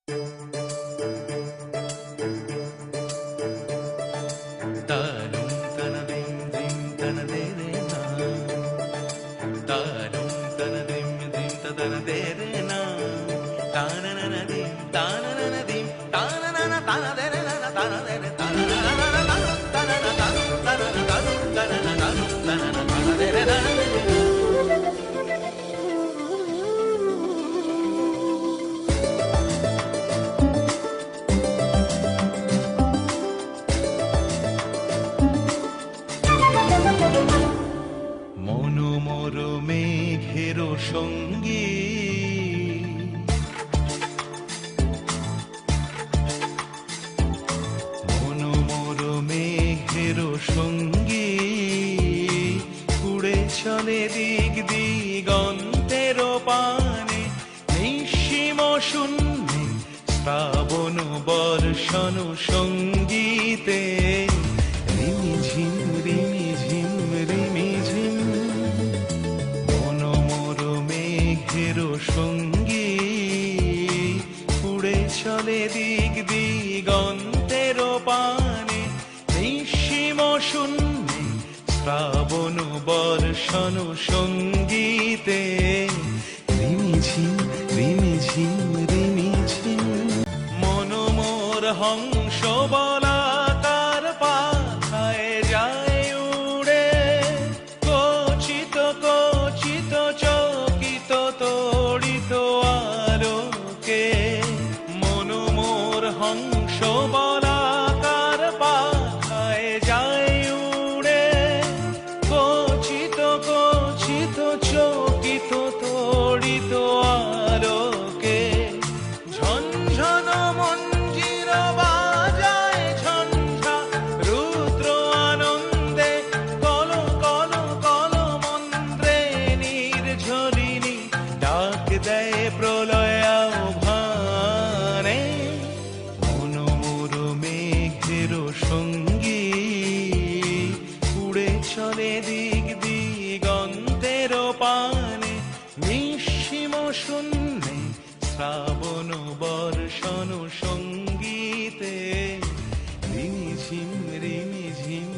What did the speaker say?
তানুম তানাদিম দিম তানাদে রে না, তানুম তানাদিম দিম তানাদে রে না, তানানানাদিম তানানানাদিম তানানানা তানাদে রে না তানাদে রে তানানানা তানানা তানুম তানানা তানুম তানানা তানুম তানানা তানাদে রে না। মনোমর মেঘের সঙ্গী, মনোমর মেঘের সঙ্গী, উড়ে চলে দিক দিগন্তের পানে, নিঃসীম শূন্যে শ্রাবণ বর্ষণ সঙ্গীতে, রিমিঝিম রিমিঝিম রিমিঝিম। মনোমর মেঘের সঙ্গী, উড়ে চলে দিক দিগন্তের পানে, নিঃসীম শূন্যে শ্রাবণ বর্ষণ সঙ্গীতে, রিমিঝিম রিমিঝিম রিমিঝিম। মনোমর হংস বলাকার পাখায় যায় উড়ে, কচিত কচিত চকিত তড়িত আলোকে। মনোমর হংস বলাকার পাখায় যায় উড়ে, কচিত কচিত চকিত তড়িত আলোকে। ঝনঝন মঞ্জির বাজায় ঝঞ্ঝা রুদ্র আনন্দে, কল কল কল মন্ত্রে নির্ঝরিণী ডাক দেয় প্রলয় আহ্বানে। মনোমর মেঘের সঙ্গী, উড়ে চলে দিক দিগন্তের পানে, নিঃসীম শূন্যে শ্রাবণ বর্ষণ সঙ্গীতে, রিমিঝিম রিমিঝিম